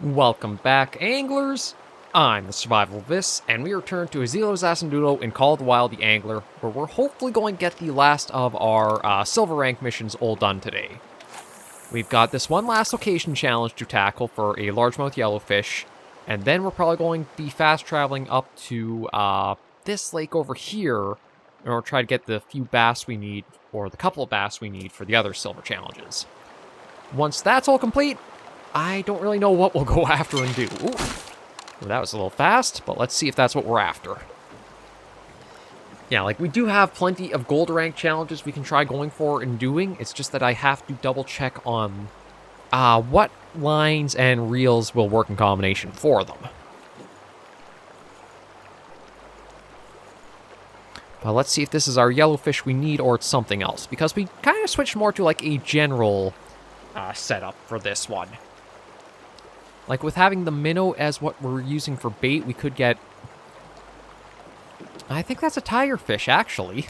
Welcome back, anglers! I'm the Survivalist, and we return to Izilo Zasendulo in Call of the Wild the Angler, where we're hopefully going to get the last of our silver rank missions all done today. We've got this one last location challenge to tackle for a largemouth yellowfish, and then we're probably going to be fast traveling up to this lake over here in order to try to get the few bass we need, or the couple of bass we need for the other silver challenges. Once that's all complete, I don't really know what we'll go after and do. Ooh. Well, that was a little fast, but let's see if that's what we're after. Yeah, like, we do have plenty of gold rank challenges we can try going for and doing. It's just that I have to double check on what lines and reels will work in combination for them. But let's see if this is our yellowfish we need or it's something else, because we kind of switched more to like a general setup for this one. Like, with having the minnow as what we're using for bait, we could get... I think that's a tigerfish, actually.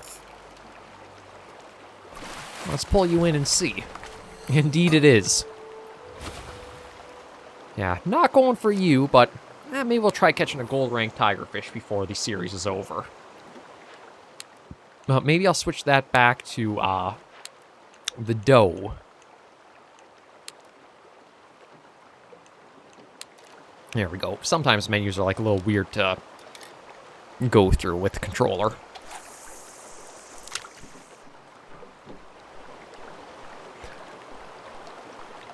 Let's pull you in and see. Indeed it is. Yeah, not going for you, but maybe we'll try catching a gold-ranked tigerfish before the series is over. Maybe I'll switch that back to the doe. There we go. Sometimes menus are like a little weird to go through with the controller.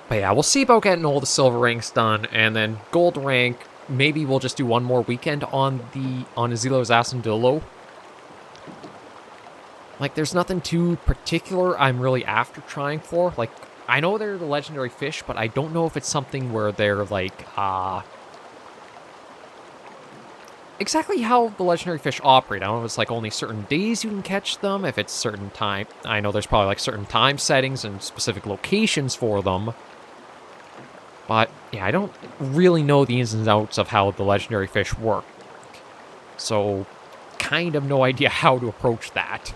But yeah, we'll see about getting all the silver ranks done, and then gold rank, maybe we'll just do one more weekend on Izilo Zasendulo. Like, there's nothing too particular I'm really after trying for. Like, I know they're the legendary fish, but I don't know if it's something where they're like, exactly how the legendary fish operate. I don't know if it's like only certain days you can catch them, if it's certain time. I know there's probably like certain time settings and specific locations for them. But yeah, I don't really know the ins and outs of how the legendary fish work. So, kind of no idea how to approach that.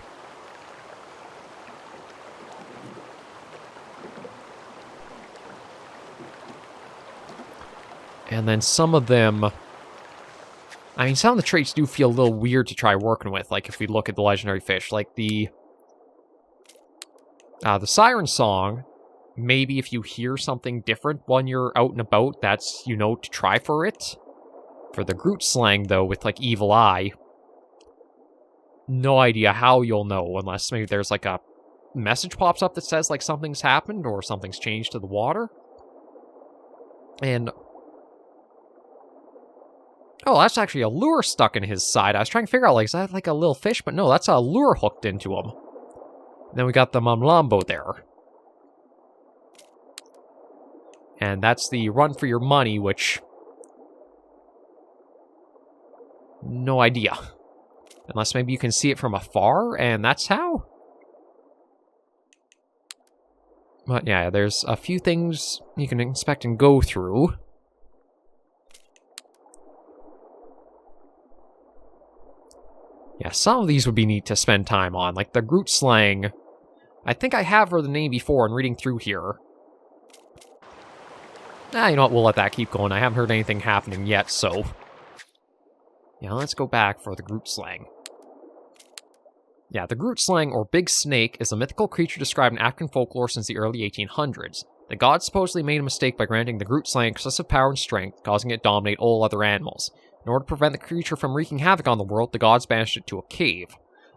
And then some of them... I mean, some of the traits do feel a little weird to try working with, like if we look at the legendary fish. Like the siren song, maybe if you hear something different when you're out and about, that's, you know, to try for it. For the Groot slang, though, with like evil eye, no idea how you'll know, unless maybe there's like a message pops up that says like something's happened or something's changed to the water. And... oh, that's actually a lure stuck in his side. I was trying to figure out, like, is that like a little fish? But no, that's a lure hooked into him. And then we got the Mamlambo there. And that's the run for your money, which... no idea. Unless maybe you can see it from afar, and that's how? But yeah, there's a few things you can inspect and go through. Yeah, some of these would be neat to spend time on, like the Groot slang. I think I have heard the name before in reading through here. You know what, we'll let that keep going. I haven't heard anything happening yet, so... yeah, let's go back for the Groot slang. Yeah, the Groot slang, or Big Snake, is a mythical creature described in African folklore since the early 1800s. The gods supposedly made a mistake by granting the Groot slang excessive power and strength, causing it to dominate all other animals. In order to prevent the creature from wreaking havoc on the world, the gods banished it to a cave.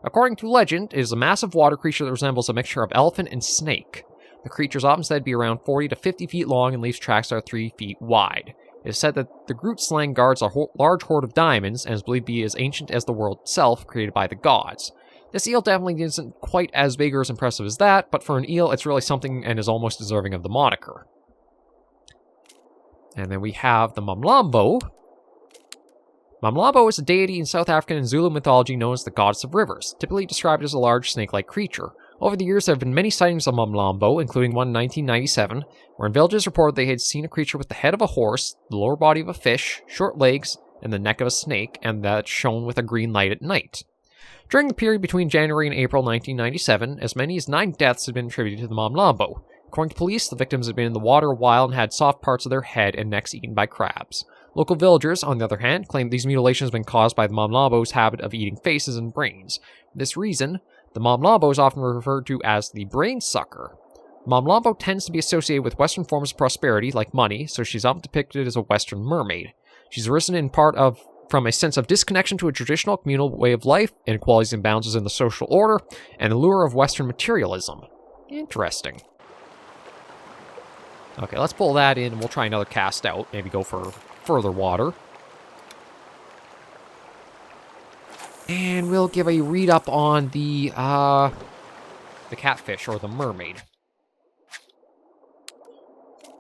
According to legend, it is a massive water creature that resembles a mixture of elephant and snake. The creature is often said to be around 40 to 50 feet long and leaves tracks that are 3 feet wide. It is said that the Groot slang guards a large hoard of diamonds and is believed to be as ancient as the world itself, created by the gods. This eel definitely isn't quite as big or as impressive as that, but for an eel, it's really something and is almost deserving of the moniker. And then we have the Mamlambo. Mamlambo is a deity in South African and Zulu mythology known as the goddess of rivers, typically described as a large snake-like creature. Over the years, there have been many sightings of Mamlambo, including one in 1997, wherein villagers reported they had seen a creature with the head of a horse, the lower body of a fish, short legs, and the neck of a snake, and that shone with a green light at night. During the period between January and April 1997, as many as 9 deaths had been attributed to the Mamlambo. According to police, the victims had been in the water a while and had soft parts of their head and necks eaten by crabs. Local villagers, on the other hand, claimed these mutilations had been caused by the Momlabo's habit of eating faces and brains. For this reason, the Momlabo is often referred to as the brain sucker. Momlabo tends to be associated with Western forms of prosperity, like money, so she's often depicted as a Western mermaid. She's arisen in part from a sense of disconnection to a traditional communal way of life, inequalities and imbalances in the social order, and the lure of Western materialism. Interesting. Okay, let's pull that in, and we'll try another cast out. Maybe go for further water. And we'll give a read-up on the catfish, or the mermaid.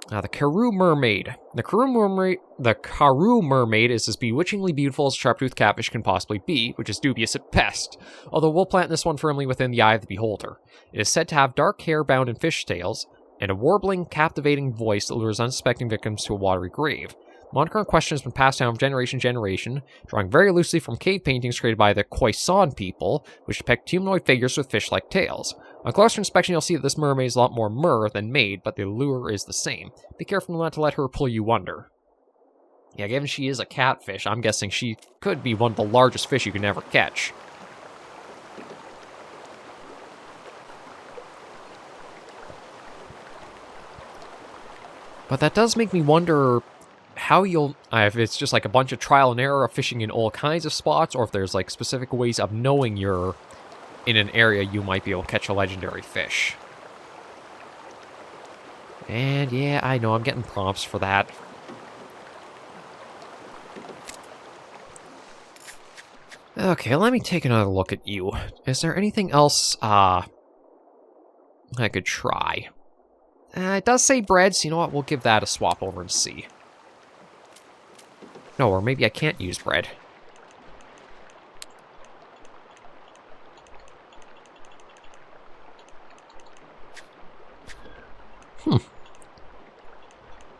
The Karoo Mermaid. The Karoo Mermaid is as bewitchingly beautiful as a sharp-toothed catfish can possibly be, which is dubious at best, although we'll plant this one firmly within the eye of the beholder. It is said to have dark hair bound in fishtails, and a warbling, captivating voice that lures unsuspecting victims to a watery grave. The moniker in question has been passed down from generation to generation, drawing very loosely from cave paintings created by the Khoisan people, which depict humanoid figures with fish-like tails. On closer inspection, you'll see that this mermaid is a lot more mer than maid, but the lure is the same. Be careful not to let her pull you under. Yeah, given she is a catfish, I'm guessing she could be one of the largest fish you can ever catch. But that does make me wonder how you'll... if it's just like a bunch of trial and error of fishing in all kinds of spots, or if there's like specific ways of knowing you're in an area you might be able to catch a legendary fish. And yeah, I know, I'm getting prompts for that. Okay, let me take another look at you. Is there anything else, I could try? It does say bread, so you know what, we'll give that a swap over and see. No, or maybe I can't use bread.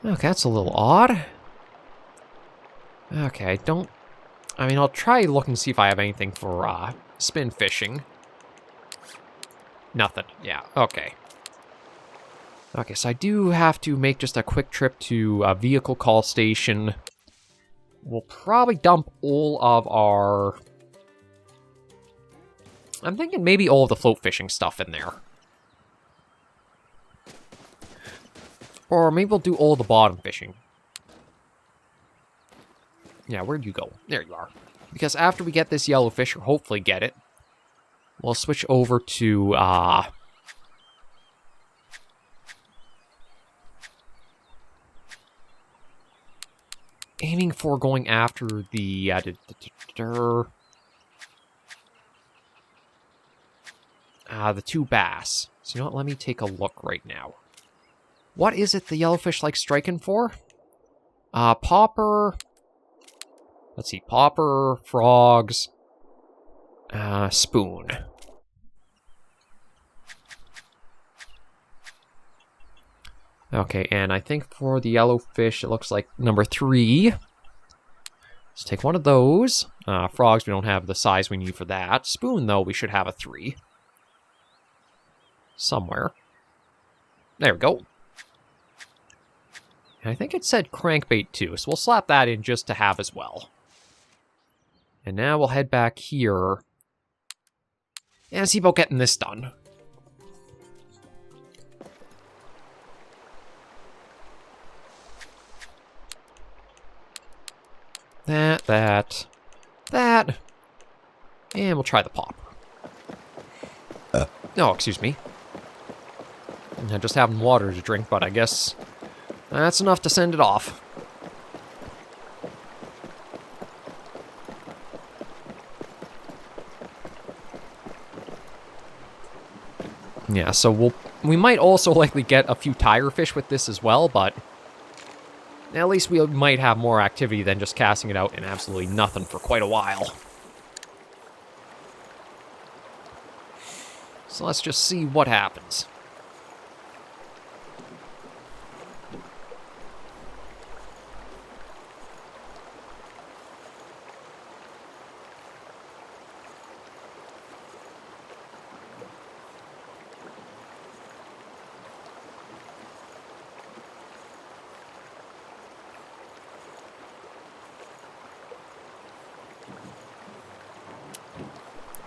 Okay, that's a little odd. Okay, I'll try looking to see if I have anything for, spin fishing. Nothing. Yeah, okay. Okay, so I do have to make just a quick trip to a vehicle call station. We'll probably dump all of our... I'm thinking maybe all of the float fishing stuff in there. Or maybe we'll do all the bottom fishing. Yeah, where'd you go? There you are. Because after we get this yellowfish, or hopefully get it, we'll switch over to, aiming for going after the, the two bass. So you know what, let me take a look right now. What is it the yellowfish likes striking for? Popper. Let's see, popper, frogs, spoon. Okay, and I think for the yellowfish, it looks like number 3. Let's take one of those. Frogs, we don't have the size we need for that. Spoon, though, we should have a 3. Somewhere. There we go. And I think it said crankbait too, so we'll slap that in just to have as well. And now we'll head back here and see about getting this done. That. And we'll try the pop. No, excuse me. I'm just having water to drink, but I guess that's enough to send it off. Yeah, so we might also likely get a few tiger fish with this as well, but at least we might have more activity than just casting it out in absolutely nothing for quite a while. So let's just see what happens.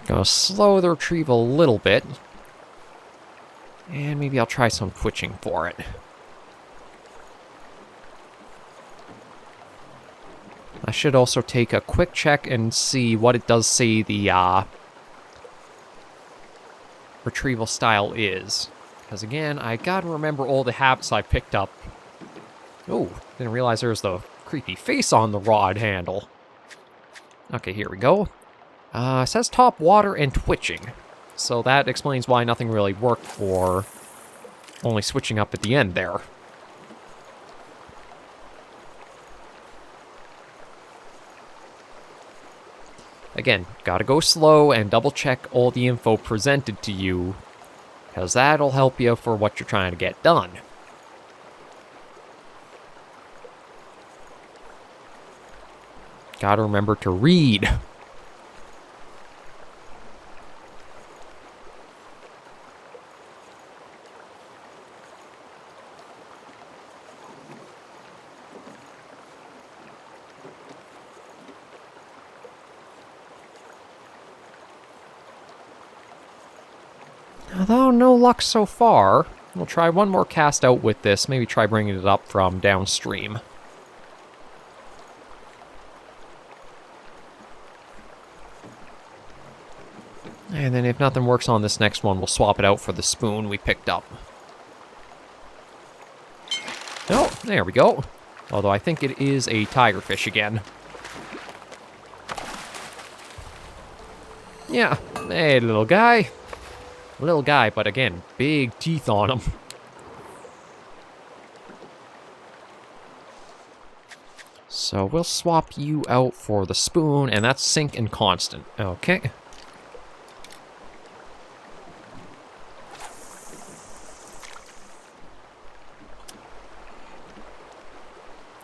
Gonna slow the retrieval a little bit. And maybe I'll try some twitching for it. I should also take a quick check and see what it does say the retrieval style is. Because again, I gotta remember all the habits I picked up. Oh, didn't realize there was the creepy face on the rod handle. Okay, here we go. It says top water and twitching. So that explains why nothing really worked for only switching up at the end there. Again, gotta go slow and double check all the info presented to you, because that'll help you for what you're trying to get done. Gotta remember to read. Although no luck so far, we'll try one more cast out with this, maybe try bringing it up from downstream. And then if nothing works on this next one, we'll swap it out for the spoon we picked up. Oh, there we go. Although I think it is a tigerfish again. Yeah, hey little guy. Little guy, but again, big teeth on him. So we'll swap you out for the spoon, and that's sink and constant. Okay.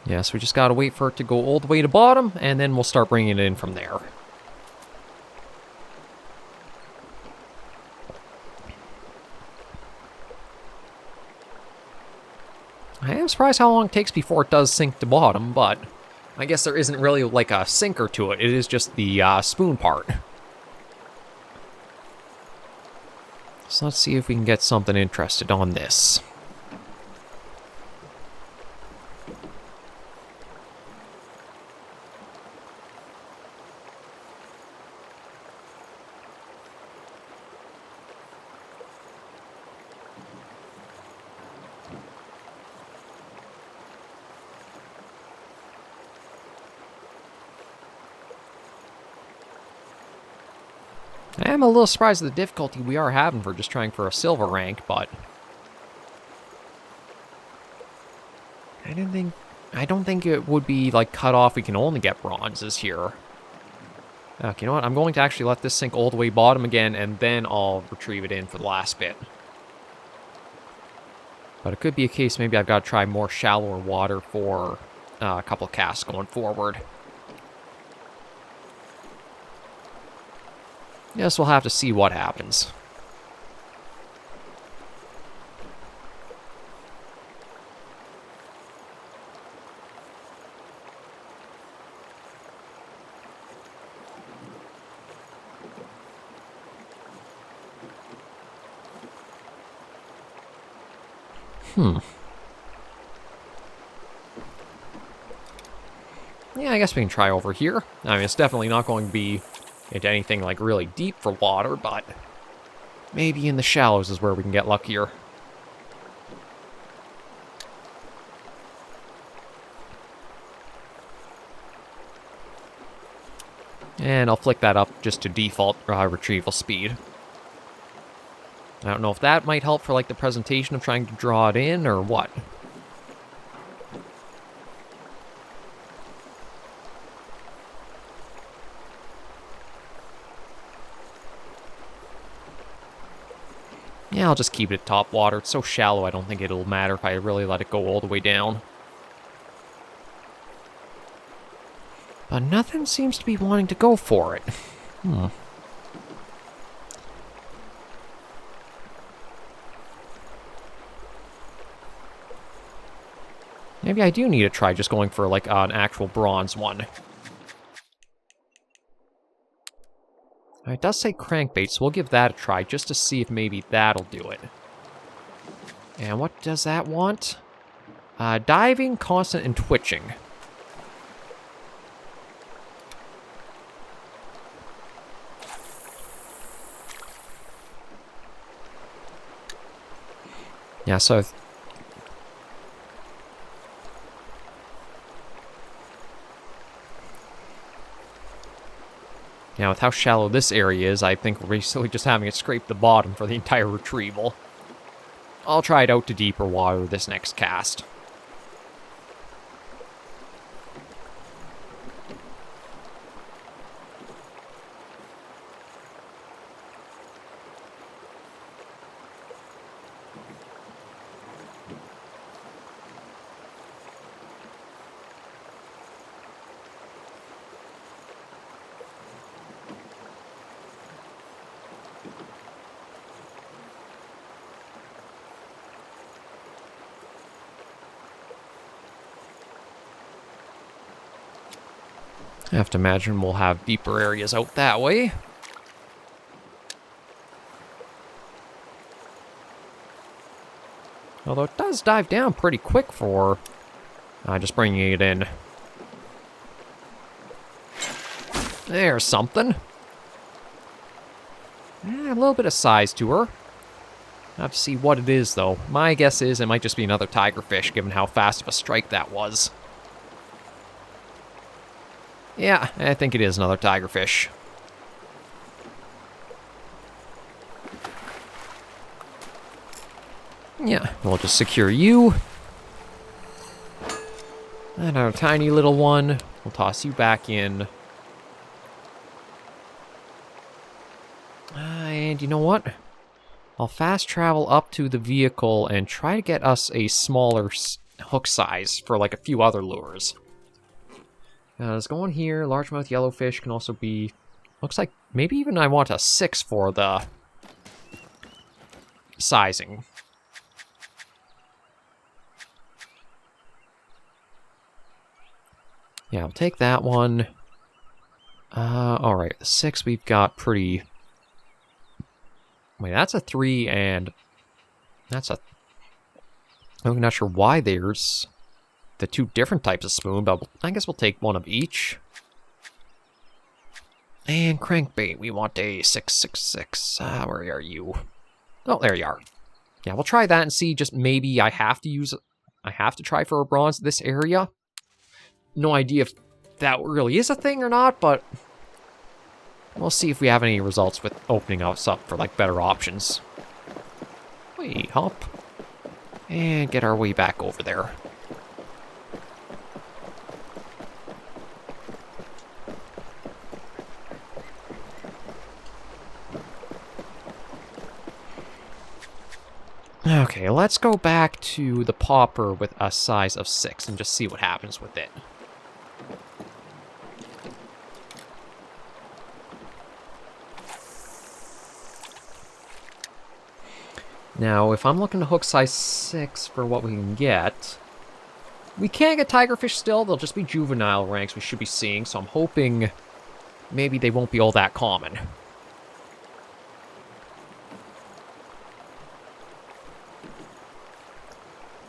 Yes, we just gotta wait for it to go all the way to bottom, and then we'll start bringing it in from there. I am surprised how long it takes before it does sink to bottom, but I guess there isn't really like a sinker to it. It is just the spoon part. So let's see if we can get something interested on this. I am a little surprised at the difficulty we are having for just trying for a silver rank, but I don't think it would be like cut off. We can only get bronzes here. Okay, you know what? I'm going to actually let this sink all the way bottom again, and then I'll retrieve it in for the last bit. But it could be a case maybe I've got to try more shallower water for a couple of casts going forward. Yes, we'll have to see what happens. Yeah, I guess we can try over here. I mean, it's definitely not going to be into anything like really deep for water, but maybe in the shallows is where we can get luckier. And I'll flick that up just to default retrieval speed. I don't know if that might help for like the presentation of trying to draw it in or what. Yeah, I'll just keep it at top water. It's so shallow, I don't think it'll matter if I really let it go all the way down. But nothing seems to be wanting to go for it. Maybe I do need to try just going for like an actual bronze one. It does say crankbait, so we'll give that a try just to see if maybe that'll do it. And what does that want? Diving, constant, and twitching. Yeah, so... Now, with how shallow this area is, I think we're basically just having it scrape the bottom for the entire retrieval. I'll try it out to deeper water this next cast. I have to imagine we'll have deeper areas out that way. Although it does dive down pretty quick for just bringing it in. There's something. A little bit of size to her. I have to see what it is, though. My guess is it might just be another tigerfish, given how fast of a strike that was. Yeah, I think it is another tigerfish. Yeah, we'll just secure you. And our tiny little one, we'll toss you back in. And you know what? I'll fast travel up to the vehicle and try to get us a smaller hook size for like a few other lures. Let's go in here. Largemouth yellowfish can also be... Looks like maybe even I want a 6 for the sizing. Yeah, I'll take that one. Alright, the 6 we've got pretty... Wait, that's a 3 and... That's a... I'm not sure why there's... the two different types of spoon, but I guess we'll take one of each. And crankbait, we want a 666. Where are you? Oh, there you are. Yeah, we'll try that and see. Just maybe I have to try for a bronze this area. No idea if that really is a thing or not, but we'll see if we have any results with opening us up for like better options. Wait, hop. And get our way back over there. Okay, let's go back to the popper with a size of 6 and just see what happens with it. Now, if I'm looking to hook size 6 for what we can get, we can't get tigerfish still. They'll just be juvenile ranks we should be seeing, so I'm hoping maybe they won't be all that common.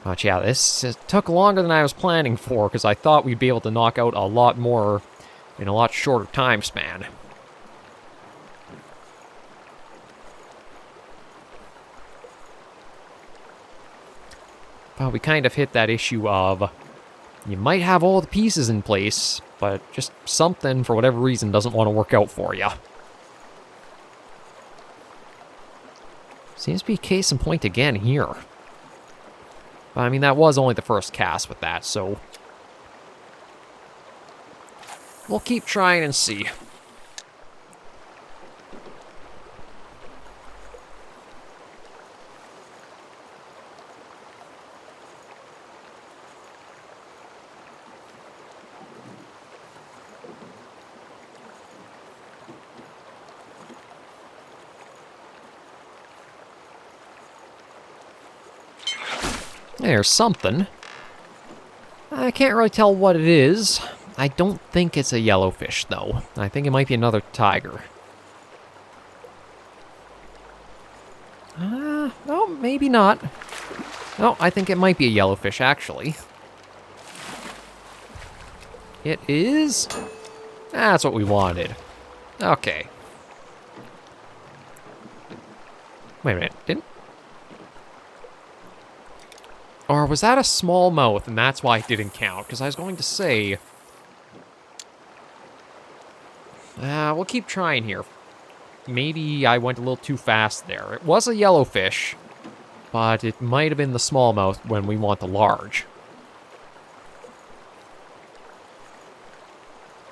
But yeah, this took longer than I was planning for, because I thought we'd be able to knock out a lot more in a lot shorter time span. But we kind of hit that issue of, you might have all the pieces in place, but just something, for whatever reason, doesn't want to work out for you. Seems to be case in point again here. But, I mean, that was only the first cast with that, so we'll keep trying and see. There's something. I can't really tell what it is. I don't think it's a yellowfish, though. I think it might be another tiger. No, maybe not. No, I think it might be a yellowfish, actually. It is? That's what we wanted. Okay. Wait a minute, didn't... Or was that a smallmouth, and that's why it didn't count? Because I was going to say... we'll keep trying here. Maybe I went a little too fast there. It was a yellowfish, but it might have been the smallmouth when we want the large.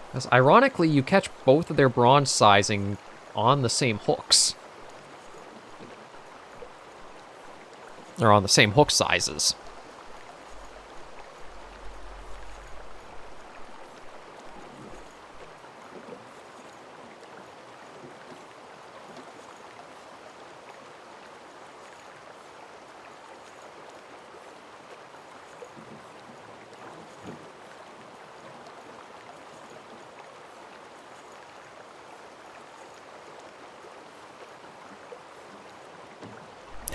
Because ironically, you catch both of their bronze sizing on the same hooks. Or on the same hook sizes.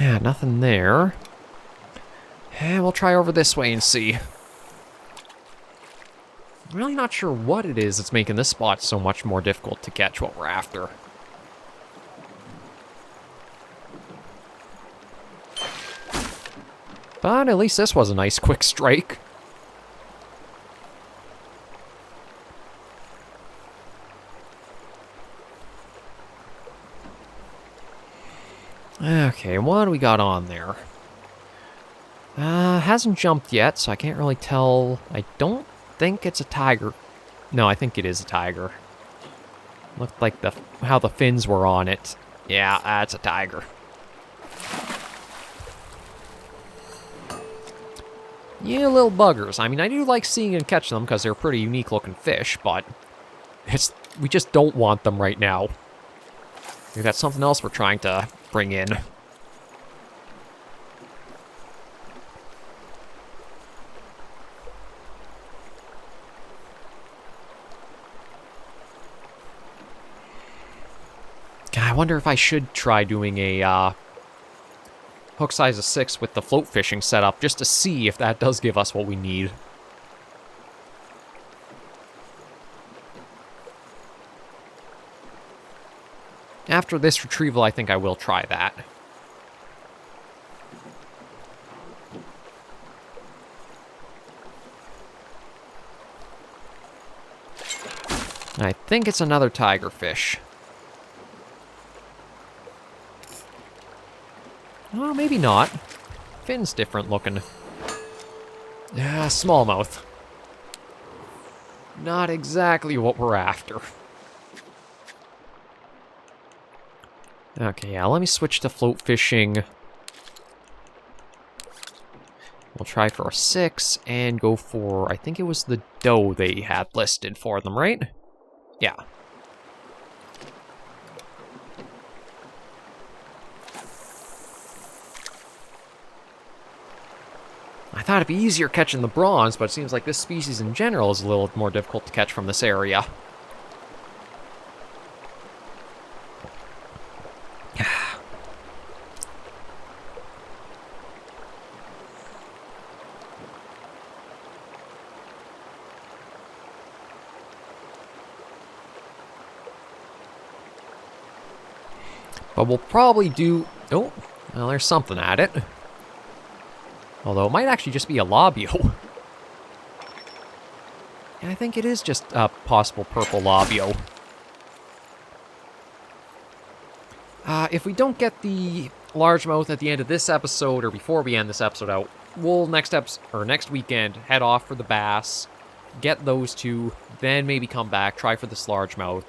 Yeah, nothing there. And we'll try over this way and see. I'm really not sure what it is that's making this spot so much more difficult to catch what we're after. But at least this was a nice quick strike. Okay, what do we got on there? Hasn't jumped yet, so I can't really tell. I don't think it's a tiger. No, I think it is a tiger. Looked like how the fins were on it. Yeah, that's a tiger. You little buggers. I mean, I do like seeing and catching them because they're pretty unique looking fish, but we just don't want them right now. We've got something else we're trying to bring in. God, I wonder if I should try doing a hook size of 6 with the float fishing setup just to see if that does give us what we need. After this retrieval, I think I will try that. I think it's another tigerfish. Oh, maybe not. Fin's different looking. Yeah, smallmouth. Not exactly what we're after. Okay, yeah, let me switch to float fishing. We'll try for a 6 and go for, I think it was the doe they had listed for them, right? Yeah. I thought it'd be easier catching the bronze, but it seems like this species in general is a little more difficult to catch from this area. But we'll probably do... Oh, well, there's something at it. Although it might actually just be a labio. And I think it is just a possible purple labio. If we don't get the largemouth at the end of this episode, or before we end this episode out, we'll next weekend head off for the bass, get those two, then maybe come back, try for this largemouth.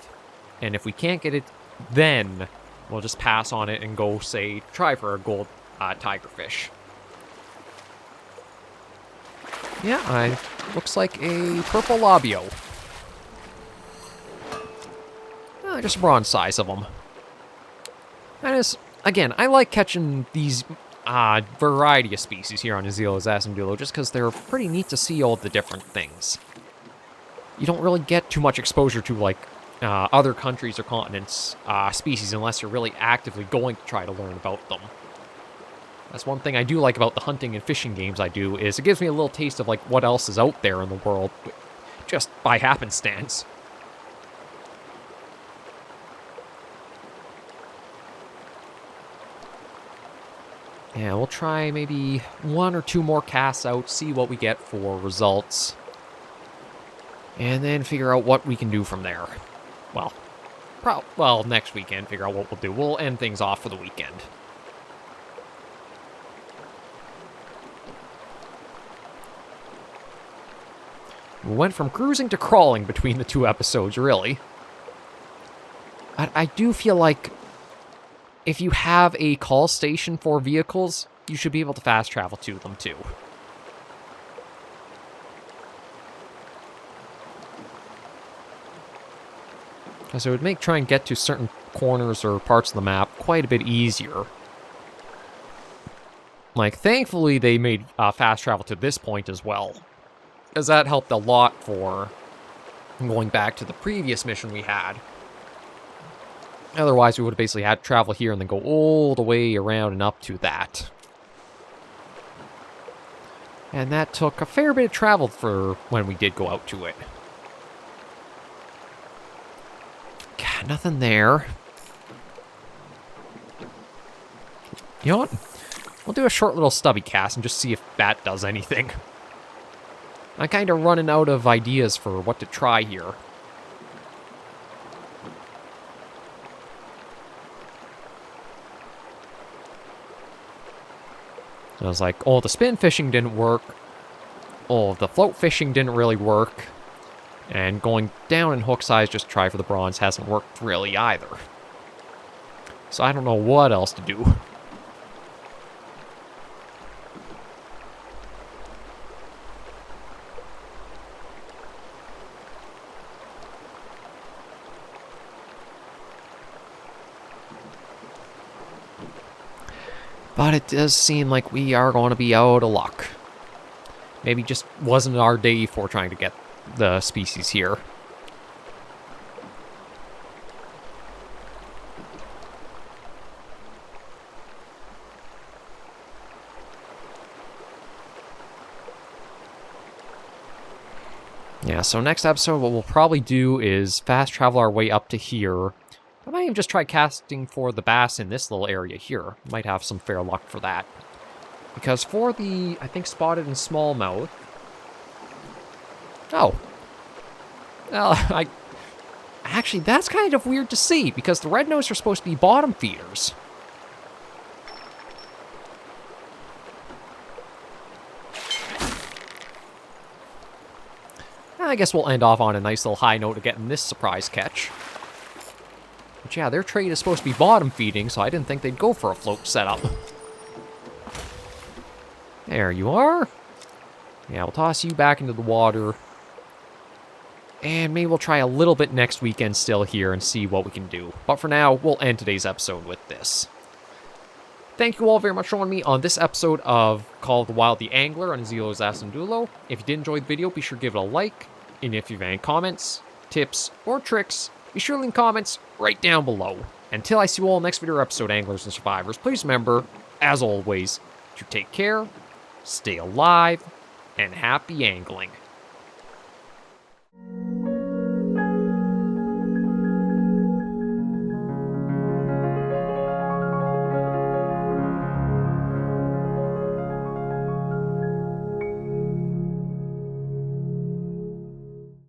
And if we can't get it, then we'll just pass on it and go, say, try for a gold tigerfish. Yeah, looks like a purple labio. Just bronze size of them. And is, again, I like catching these variety of species here on Izilo Zasendulo just because they're pretty neat to see all the different things. You don't really get too much exposure to, like, other countries or continents' species unless you're really actively going to try to learn about them. That's one thing I do like about the hunting and fishing games I do, is it gives me a little taste of like what else is out there in the world, just by happenstance. Yeah, we'll try maybe 1 or 2 more casts out, see what we get for results, and then figure out what we can do from there. Well, next weekend, figure out what we'll do. We'll end things off for the weekend. We went from cruising to crawling between the 2 episodes, really. I do feel like if you have a call station for vehicles, you should be able to fast travel to them too. Because it would make trying to get to certain corners or parts of the map quite a bit easier. Like, thankfully they made fast travel to this point as well, because that helped a lot for going back to the previous mission we had. Otherwise, we would have basically had to travel here and then go all the way around and up to that. And that took a fair bit of travel for when we did go out to it. God, nothing there. You know what? We'll do a short little stubby cast and just see if that does anything. I'm kind of running out of ideas for what to try here. I was like, oh, the spin fishing didn't work. Oh, the float fishing didn't really work. And going down in hook size just to try for the bronze hasn't worked really either. So I don't know what else to do. But it does seem like we are going to be out of luck. Maybe just wasn't our day for trying to get the species here. Yeah, so next episode what we'll probably do is fast travel our way up to here. I might even just try casting for the bass in this little area here. Might have some fair luck for that. Because for the, I think, spotted and smallmouth... Oh. Well, actually, that's kind of weird to see, because the red nose are supposed to be bottom feeders. I guess we'll end off on a nice little high note of getting this surprise catch. But yeah, their trade is supposed to be bottom feeding, so I didn't think they'd go for a float setup. There you are. Yeah, we'll toss you back into the water. And maybe we'll try a little bit next weekend still here and see what we can do. But for now, we'll end today's episode with this. Thank you all very much for joining me on this episode of Call of the Wild the Angler on Izilo Zasendulo. If you did enjoy the video, be sure to give it a like. And if you have any comments, tips, or tricks, be sure to leave comments right down below. Until I see you all next video or episode, anglers and survivors, please remember, as always, to take care, stay alive, and happy angling.